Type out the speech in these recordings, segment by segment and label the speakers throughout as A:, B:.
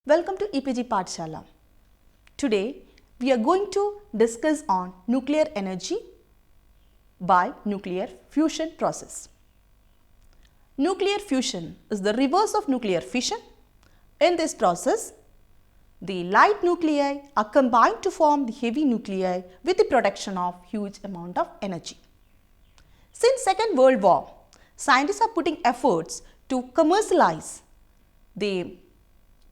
A: Welcome to EPG Pathshala. Today we are going to discuss on nuclear energy by nuclear fusion process. Nuclear fusion is the reverse of nuclear fission. In this process, the light nuclei are combined to form the heavy nuclei with the production of huge amount of energy. Since Second World War, scientists are putting efforts to commercialize the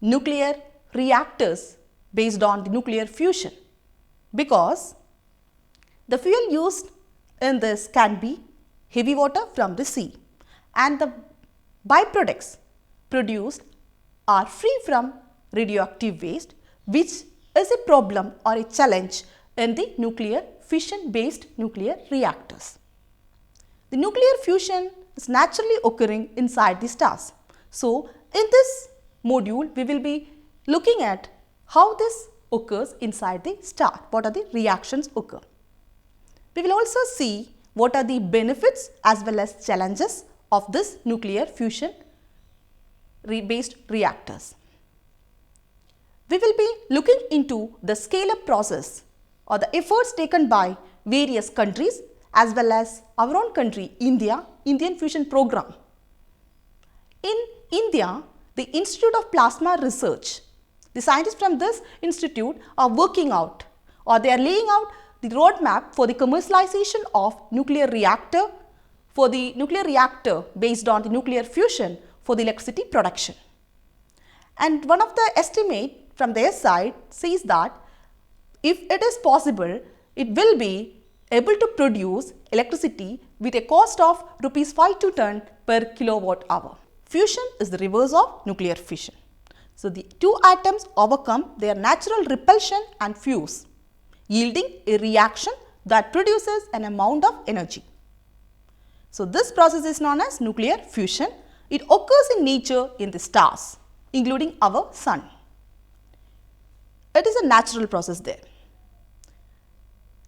A: nuclear reactors based on the nuclear fusion, because the fuel used in this can be heavy water from the sea, and the byproducts produced are free from radioactive waste, which is a problem or a challenge in the nuclear fission based nuclear reactors. The nuclear fusion is naturally occurring inside the stars. So, in this module, we will be looking at how this occurs inside the star, what are the reactions occur. We will also see what are the benefits as well as challenges of this nuclear fusion based reactors. We will be looking into the scale-up process or the efforts taken by various countries as well as our own country, Indian fusion program. In India, the Institute of Plasma Research, the scientists from this institute are working out, or they are laying out the roadmap for the commercialization of nuclear reactor, for the nuclear reactor based on the nuclear fusion for the electricity production. And one of the estimate from their side says that if it is possible, it will be able to produce electricity with a cost of rupees 5 to 10 per kilowatt hour. Fusion is the reverse of nuclear fission. So, the two atoms overcome their natural repulsion and fuse, yielding a reaction that produces an amount of energy. So, this process is known as nuclear fusion. It occurs in nature in the stars, including our sun. It is a natural process there.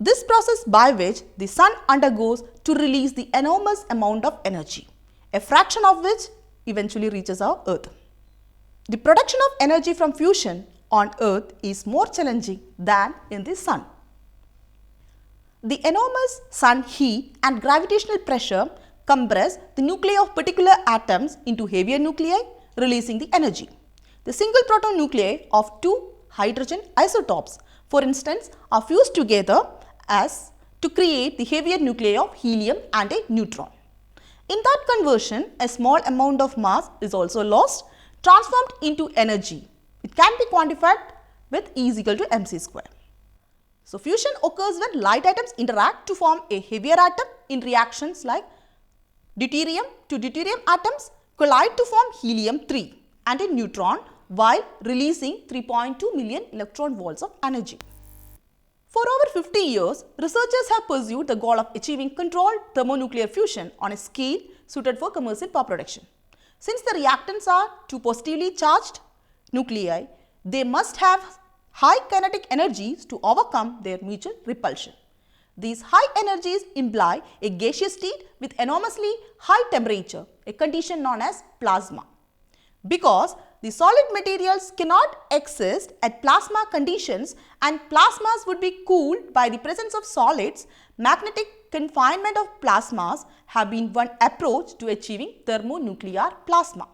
A: This process by which the sun undergoes to release the enormous amount of energy, a fraction of which eventually reaches our earth. The production of energy from fusion on earth is more challenging than in the sun. The enormous sun heat and gravitational pressure compress the nuclei of particular atoms into heavier nuclei, releasing the energy. The single proton nuclei of two hydrogen isotopes, for instance, are fused together as to create the heavier nuclei of helium and a neutron. In that conversion, a small amount of mass is also lost, transformed into energy. It can be quantified with E is equal to mc square. So, fusion occurs when light atoms interact to form a heavier atom in reactions like deuterium to deuterium atoms collide to form helium-3 and a neutron while releasing 3.2 million electron volts of energy. For over 50 years, researchers have pursued the goal of achieving controlled thermonuclear fusion on a scale suited for commercial power production. Since the reactants are two positively charged nuclei, they must have high kinetic energies to overcome their mutual repulsion. These high energies imply a gaseous state with enormously high temperature, a condition known as plasma. Because the solid materials cannot exist at plasma conditions and plasmas would be cooled by the presence of solids, magnetic confinement of plasmas have been one approach to achieving thermonuclear plasma.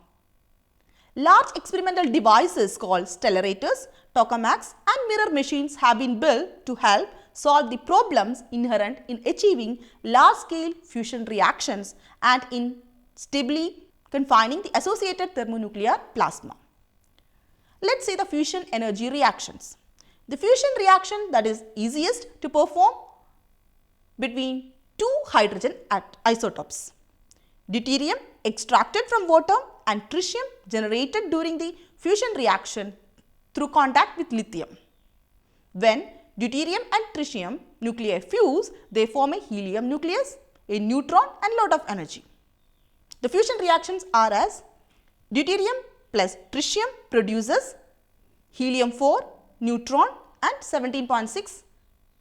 A: Large experimental devices called stellarators, tokamaks and mirror machines have been built to help solve the problems inherent in achieving large-scale fusion reactions and in stably confining the associated thermonuclear plasma. Let's see the fusion energy reactions. The fusion reaction that is easiest to perform between two hydrogen isotopes. Deuterium extracted from water and tritium generated during the fusion reaction through contact with lithium. When deuterium and tritium nuclei fuse, they form a helium nucleus, a neutron and lot of energy. The fusion reactions are as deuterium plus tritium produces helium-4, neutron and 17.6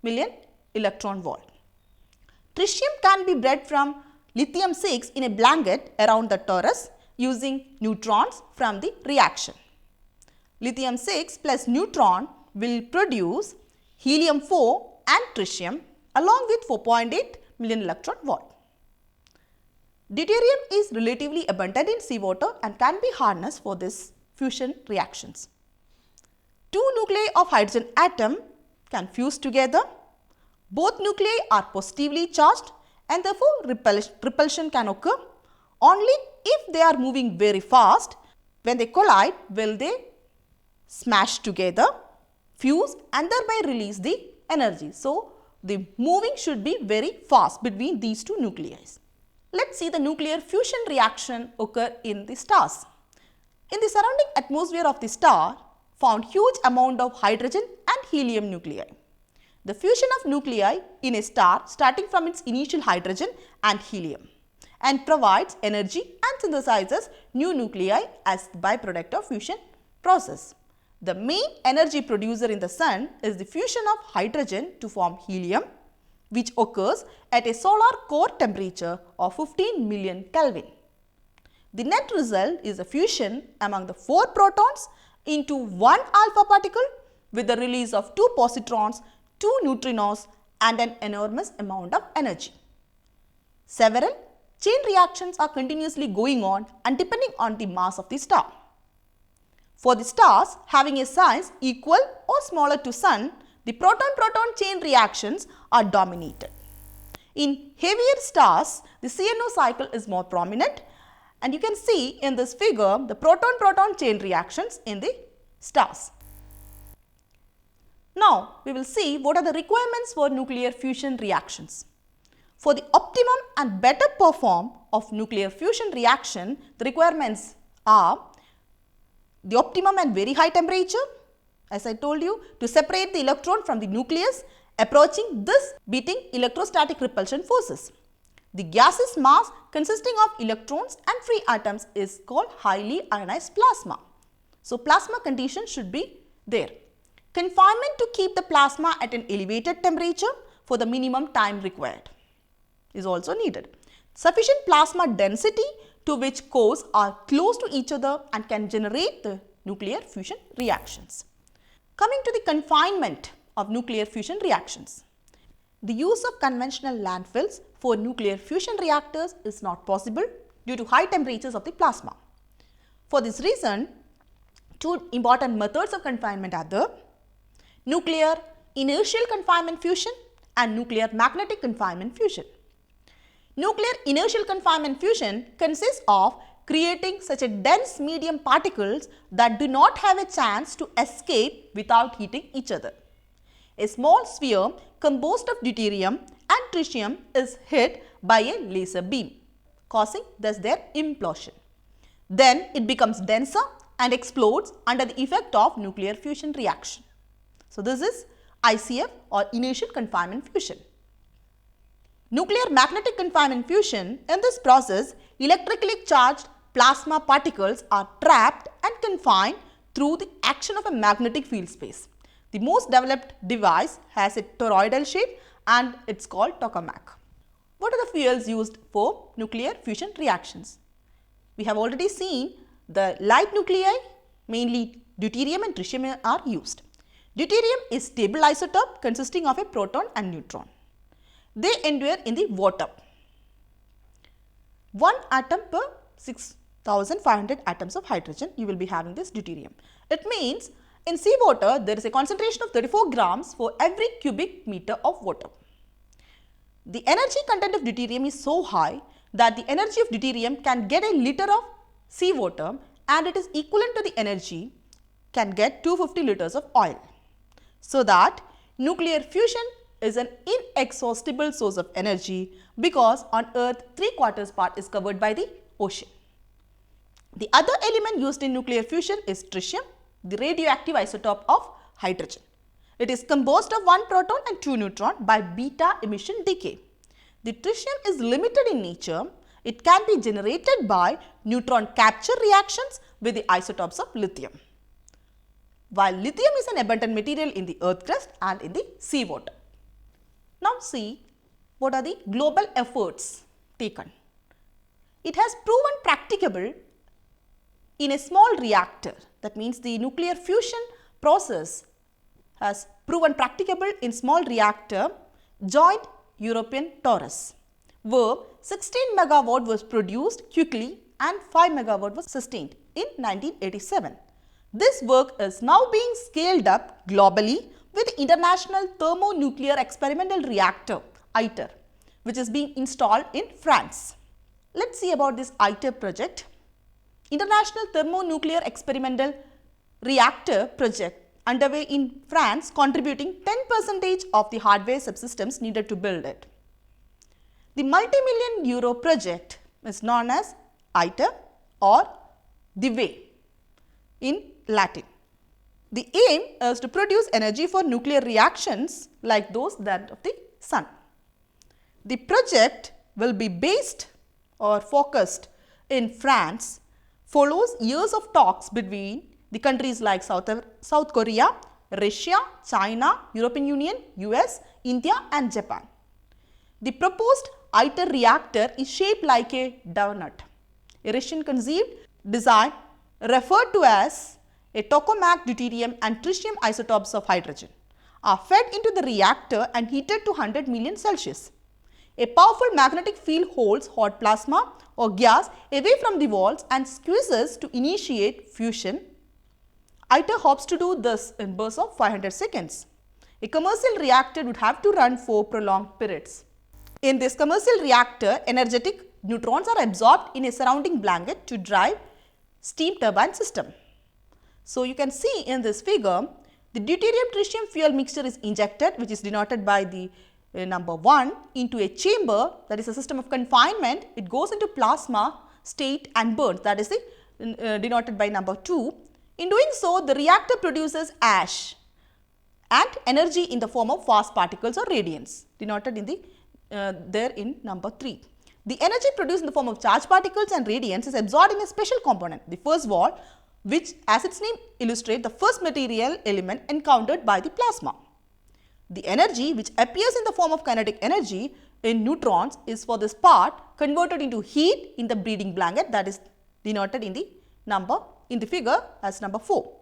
A: million electron volt. Tritium can be bred from lithium-6 in a blanket around the torus using neutrons from the reaction. lithium-6 plus neutron will produce helium-4 and tritium along with 4.8 million electron volt. Deuterium is relatively abundant in seawater and can be harnessed for this fusion reactions. Two nuclei of hydrogen atom can fuse together. Both nuclei are positively charged and therefore repulsion can occur. Only if they are moving very fast, when they collide, will they smash together, fuse and thereby release the energy. So, the moving should be very fast between these two nuclei. Let's see the nuclear fusion reaction occur in the stars. In the surrounding atmosphere of the star, found huge amount of hydrogen and helium nuclei. The fusion of nuclei in a star starting from its initial hydrogen and helium and provides energy and synthesizes new nuclei as byproduct of fusion process. The main energy producer in the sun is the fusion of hydrogen to form helium, which occurs at a solar core temperature of 15 million Kelvin. The net result is a fusion among the 4 protons into 1 alpha particle with the release of 2 positrons, 2 neutrinos and an enormous amount of energy. Several chain reactions are continuously going on and depending on the mass of the star. For the stars having a size equal or smaller to Sun, the proton-proton chain reactions are dominated. In heavier stars, the CNO cycle is more prominent and you can see in this figure the proton-proton chain reactions in the stars. Now, we will see what are the requirements for nuclear fusion reactions. For the optimum and better perform of nuclear fusion reaction, the requirements are the optimum and very high temperature, as I told you, to separate the electron from the nucleus, approaching this beating electrostatic repulsion forces. The gaseous mass consisting of electrons and free atoms is called highly ionized plasma. So, plasma condition should be there. Confinement to keep the plasma at an elevated temperature for the minimum time required is also needed. Sufficient plasma density to which cores are close to each other and can generate the nuclear fusion reactions. Coming to the confinement of nuclear fusion reactions. The use of conventional landfills for nuclear fusion reactors is not possible due to high temperatures of the plasma. For this reason, 2 important methods of confinement are the nuclear inertial confinement fusion and nuclear magnetic confinement fusion. Nuclear inertial confinement fusion consists of creating such a dense medium particles that do not have a chance to escape without hitting each other. A small sphere composed of deuterium and tritium is hit by a laser beam, causing thus their implosion. Then it becomes denser and explodes under the effect of nuclear fusion reaction. So, this is ICF or inertial confinement fusion. Nuclear magnetic confinement fusion, in this process, electrically charged plasma particles are trapped and confined through the action of a magnetic field space. The most developed device has a toroidal shape and it is called tokamak. What are the fuels used for nuclear fusion reactions? We have already seen the light nuclei, mainly deuterium and tritium are used. Deuterium is stable isotope consisting of a proton and neutron. They endure in the water. 1 atom per 6,500 atoms of hydrogen, you will be having this deuterium. It means in seawater, there is a concentration of 34 grams for every cubic meter of water. The energy content of deuterium is so high that the energy of deuterium can get a liter of seawater and it is equivalent to the energy can get 250 liters of oil. So that nuclear fusion is an inexhaustible source of energy because on earth 3/4 part is covered by the ocean. The other element used in nuclear fusion is tritium, the radioactive isotope of hydrogen. It is composed of 1 proton and 2 neutron by beta emission decay. The tritium is limited in nature. It can be generated by neutron capture reactions with the isotopes of lithium. While lithium is an abundant material in the earth crust and in the seawater. Now see what are the global efforts taken. It has proven practicable in a small reactor. That means the nuclear fusion process has proven practicable in small reactor joint European torus, where 16 megawatt was produced quickly and 5 megawatt was sustained in 1987. This work is now being scaled up globally with the International Thermonuclear Experimental Reactor ITER, which is being installed in France. Let's see about this ITER project. International Thermonuclear Experimental Reactor project underway in France, contributing 10% of the hardware subsystems needed to build it. The multi-million euro project is known as ITER or the Way in Latin. The aim is to produce energy for nuclear reactions like those that of the sun. The project will be based or focused in France, follows years of talks between the countries like South Korea, Russia, China, European Union, US, India and Japan. The proposed ITER reactor is shaped like a donut. A Russian conceived design referred to as a tokamak deuterium and tritium isotopes of hydrogen are fed into the reactor and heated to 100 million Celsius. A powerful magnetic field holds hot plasma or gas away from the walls and squeezes to initiate fusion. ITER hopes to do this in bursts of 500 seconds. A commercial reactor would have to run for prolonged periods. In this commercial reactor, energetic neutrons are absorbed in a surrounding blanket to drive steam turbine system. So, you can see in this figure, the deuterium tritium fuel mixture is injected, which is denoted by the number 1, into a chamber, that is a system of confinement. It goes into plasma state and burns, that is the denoted by number 2. In doing so, the reactor produces ash and energy in the form of fast particles or radiance, denoted in the there in number 3. The energy produced in the form of charged particles and radiance is absorbed in a special component, the first wall, which as its name illustrates the first material element encountered by the plasma. The energy which appears in the form of kinetic energy in neutrons is for this part converted into heat in the breeding blanket, that is denoted in the number in the figure as number 4,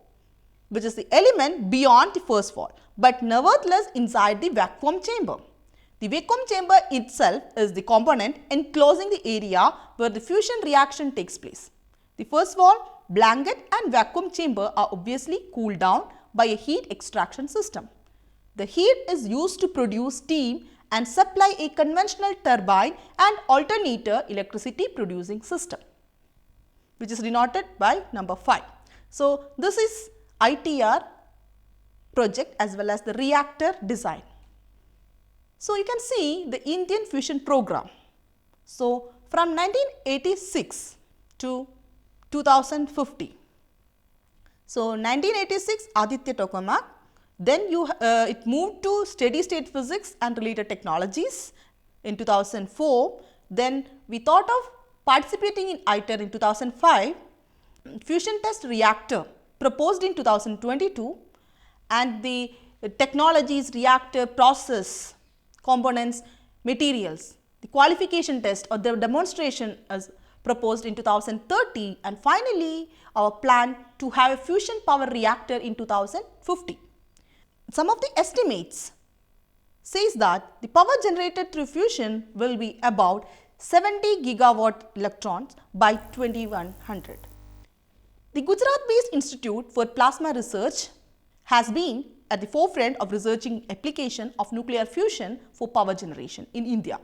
A: which is the element beyond the first wall, but nevertheless inside the vacuum chamber. The vacuum chamber itself is the component enclosing the area where the fusion reaction takes place. The first wall, blanket and vacuum chamber are obviously cooled down by a heat extraction system. The heat is used to produce steam and supply a conventional turbine and alternator electricity producing system, which is denoted by number 5. So, this is ITR project as well as the reactor design. So, you can see the Indian fusion program. So, from 1986 to 2050. So, 1986 Aditya Tokamak, then it moved to steady state physics and related technologies in 2004. Then we thought of participating in ITER in 2005, fusion test reactor proposed in 2022, and the technologies, reactor, process, components, materials, the qualification test or the demonstration is proposed in 2030, and finally our plan to have a fusion power reactor in 2050. Some of the estimates says that the power generated through fusion will be about 70 gigawatt electrons by 2100. The Gujarat-based Institute for Plasma Research has been at the forefront of researching application of nuclear fusion for power generation in India.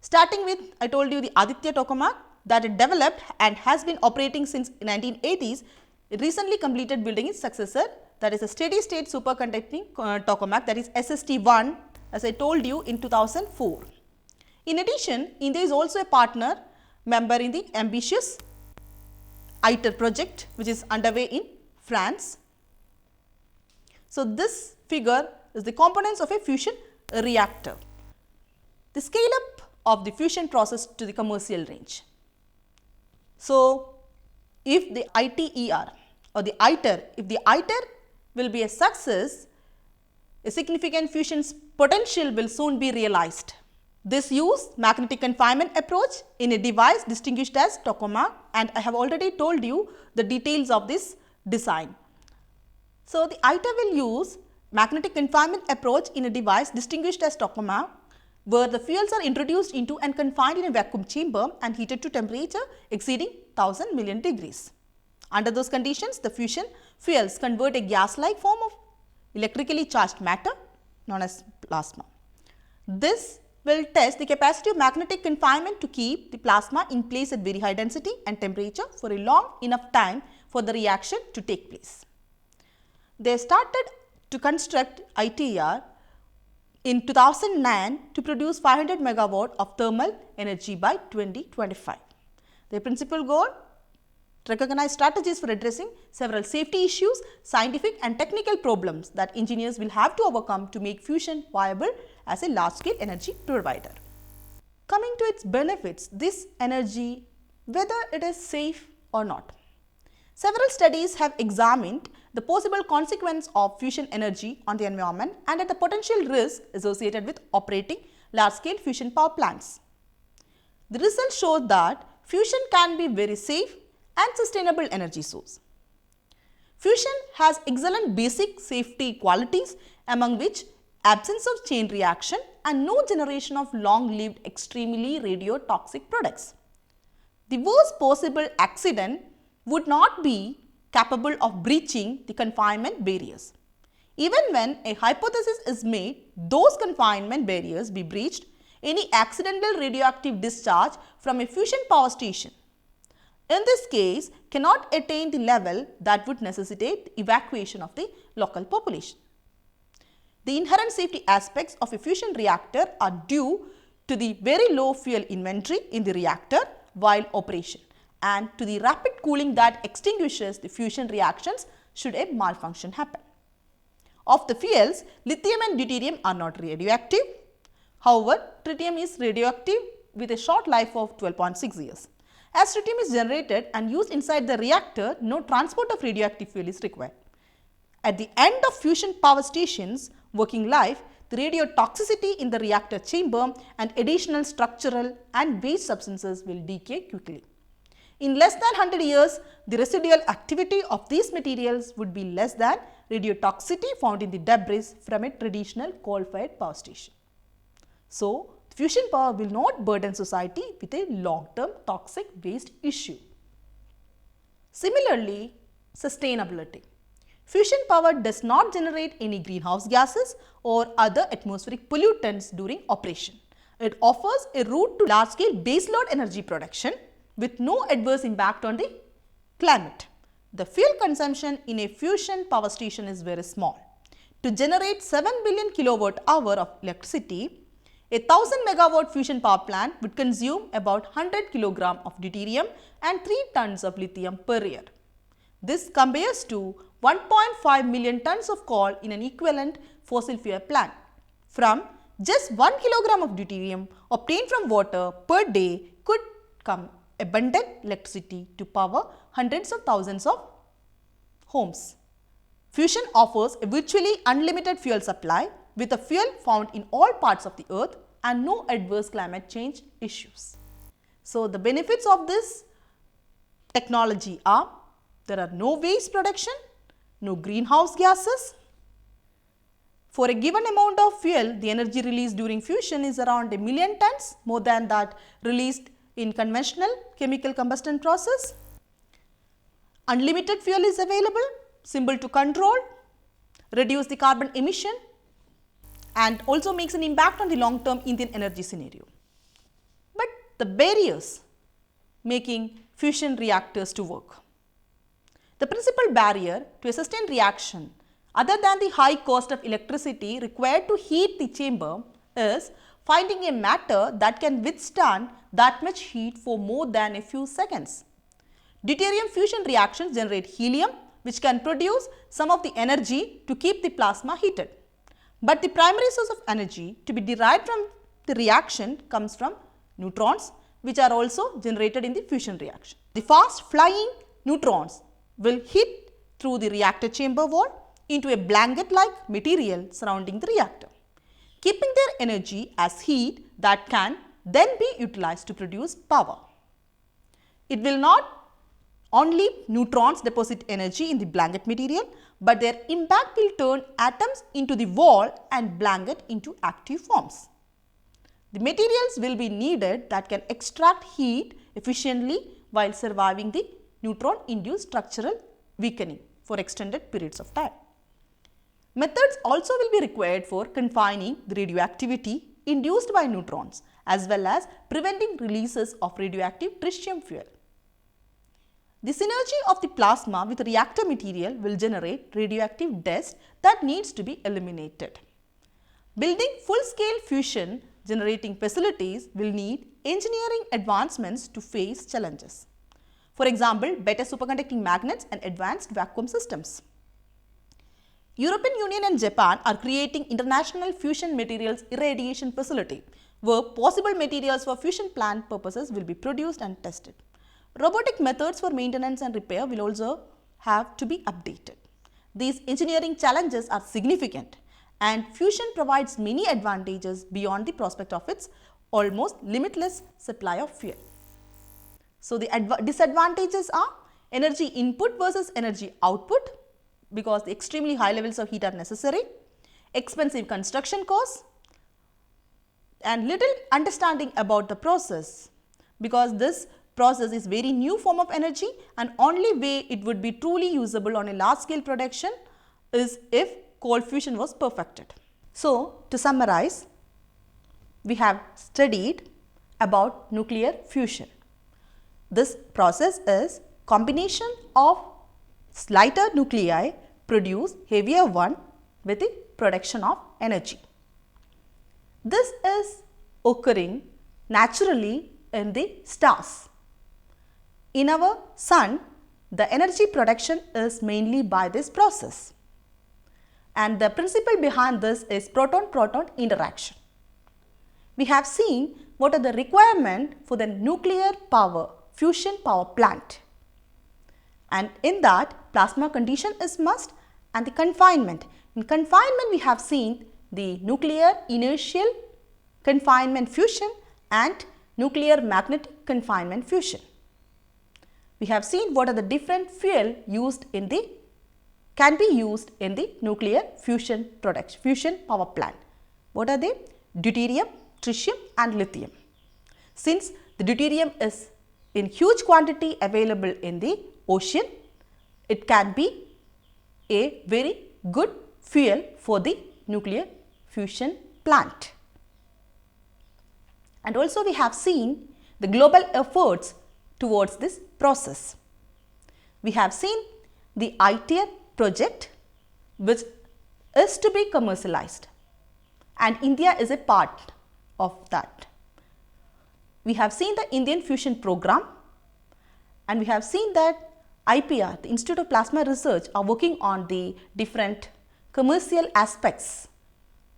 A: Starting with, I told you, the Aditya Tokamak that it developed and has been operating since 1980s. It recently completed building its successor, that is a steady state superconducting tokamak, that is SST-1, as I told you, in 2004. In addition, India is also a partner member in the ambitious ITER project, which is underway in France. So, this figure is the components of a fusion reactor. The scale up of the fusion process to the commercial range. So, if the ITER or the ITER, if the ITER will be a success, a significant fusion potential will soon be realized. This uses magnetic confinement approach in a device distinguished as tokamak, and I have already told you the details of this design. So, the ITER will use magnetic confinement approach in a device distinguished as tokamak, where the fuels are introduced into and confined in a vacuum chamber and heated to temperature exceeding 1000 million degrees. Under those conditions, the fusion fuels convert a gas-like form of electrically charged matter known as plasma. This will test the capacity of magnetic confinement to keep the plasma in place at very high density and temperature for a long enough time for the reaction to take place. They started to construct ITER in 2009 to produce 500 megawatt of thermal energy by 2025. Their principal goal: to recognize strategies for addressing several safety issues, scientific and technical problems that engineers will have to overcome to make fusion viable as a large-scale energy provider. Coming to its benefits, this energy, whether it is safe or not. Several studies have examined the possible consequence of fusion energy on the environment and at the potential risk associated with operating large-scale fusion power plants. The results show that fusion can be very safe and sustainable energy source. Fusion has excellent basic safety qualities, among which absence of chain reaction and no generation of long-lived extremely radiotoxic products. The worst possible accident would not be capable of breaching the confinement barriers. Even when a hypothesis is made, those confinement barriers be breached, any accidental radioactive discharge from a fusion power station, in this case, cannot attain the level that would necessitate the evacuation of the local population. The inherent safety aspects of a fusion reactor are due to the very low fuel inventory in the reactor while operation and to the rapid cooling that extinguishes the fusion reactions should a malfunction happen. Of the fuels, lithium and deuterium are not radioactive. However, tritium is radioactive with a short life of 12.6 years. As tritium is generated and used inside the reactor, no transport of radioactive fuel is required. At the end of fusion power stations' working life, the radiotoxicity in the reactor chamber and additional structural and waste substances will decay quickly. In less than 100 years, the residual activity of these materials would be less than radiotoxicity found in the debris from a traditional coal-fired power station. So, fusion power will not burden society with a long-term toxic waste issue. Similarly, sustainability. Fusion power does not generate any greenhouse gases or other atmospheric pollutants during operation. It offers a route to large-scale baseload energy production with no adverse impact on the climate. The fuel consumption in a fusion power station is very small. To generate 7 billion kilowatt hour of electricity, a 1000 megawatt fusion power plant would consume about 100 kilogram of deuterium and 3 tons of lithium per year. This compares to 1.5 million tons of coal in an equivalent fossil fuel plant. From just 1 kilogram of deuterium obtained from water per day could come abundant electricity to power hundreds of thousands of homes. Fusion offers a virtually unlimited fuel supply with a fuel found in all parts of the earth and no adverse climate change issues. So, the benefits of this technology are: there are no waste production, no greenhouse gases. For a given amount of fuel, the energy released during fusion is around 1 million tons, more than that released in conventional chemical combustion process. Unlimited fuel is available, simple to control, reduce the carbon emission and also makes an impact on the long-term Indian energy scenario. But the barriers making fusion reactors to work. The principal barrier to a sustained reaction other than the high cost of electricity required to heat the chamber is finding a matter that can withstand that much heat for more than a few seconds. Deuterium fusion reactions generate helium, which can produce some of the energy to keep the plasma heated. But the primary source of energy to be derived from the reaction comes from neutrons, which are also generated in the fusion reaction. The fast flying neutrons will hit through the reactor chamber wall into a blanket-like material surrounding the reactor. keeping their energy as heat that can then be utilized to produce power. It will not only neutrons deposit energy in the blanket material, but their impact will turn atoms into the wall and blanket into active forms. The materials will be needed that can extract heat efficiently while surviving the neutron-induced structural weakening for extended periods of time. Methods also will be required for confining the radioactivity induced by neutrons as well as preventing releases of radioactive tritium fuel. The synergy of the plasma with reactor material will generate radioactive dust that needs to be eliminated. Building full-scale fusion generating facilities will need engineering advancements to face challenges. For example, better superconducting magnets and advanced vacuum systems. European Union and Japan are creating International Fusion Materials Irradiation Facility, where possible materials for fusion plant purposes will be produced and tested. Robotic methods for maintenance and repair will also have to be updated. These engineering challenges are significant, and fusion provides many advantages beyond the prospect of its almost limitless supply of fuel. So, the disadvantages are energy input versus energy output, because the extremely high levels of heat are necessary, expensive construction costs, and little understanding about the process, because this process is very new form of energy and only way it would be truly usable on a large scale production is if cold fusion was perfected. So, to summarize, we have studied about nuclear fusion. This process is combination of lighter nuclei produce heavier one with the production of energy. This is occurring naturally in the stars. In our sun, the energy production is mainly by this process, and the principle behind this is proton-proton interaction. We have seen what are the requirement for the nuclear power fusion power plant, and in that plasma condition is must, and the confinement. In confinement we have seen the nuclear inertial confinement fusion and nuclear magnetic confinement fusion. We have seen what are the different fuel used in the can be used in the nuclear fusion power plant. What are they? Deuterium, tritium and lithium. Since the deuterium is in huge quantity available in the ocean, it can be a very good fuel for the nuclear fusion plant. And also we have seen the global efforts towards this process. We have seen the ITER project, which is to be commercialized, and India is a part of that. We have seen the Indian fusion program, and we have seen that IPR, the Institute of Plasma Research, are working on the different commercial aspects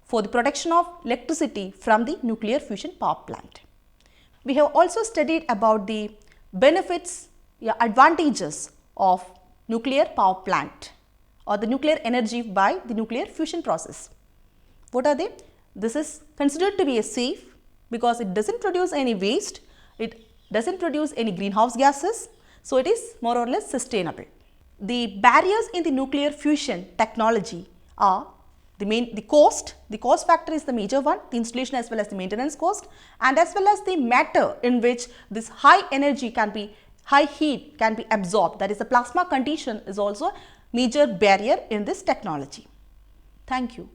A: for the production of electricity from the nuclear fusion power plant. We have also studied about the benefits, advantages of nuclear power plant or the nuclear energy by the nuclear fusion process. What are they? This is considered to be a safe because it does not produce any waste, it does not produce any greenhouse gases, so it is more or less sustainable. The barriers in the nuclear fusion technology are the cost factor is the major one, the installation as well as the maintenance cost, and as well as the matter in which this high heat can be absorbed, that is the plasma condition is also major barrier in this technology. Thank you.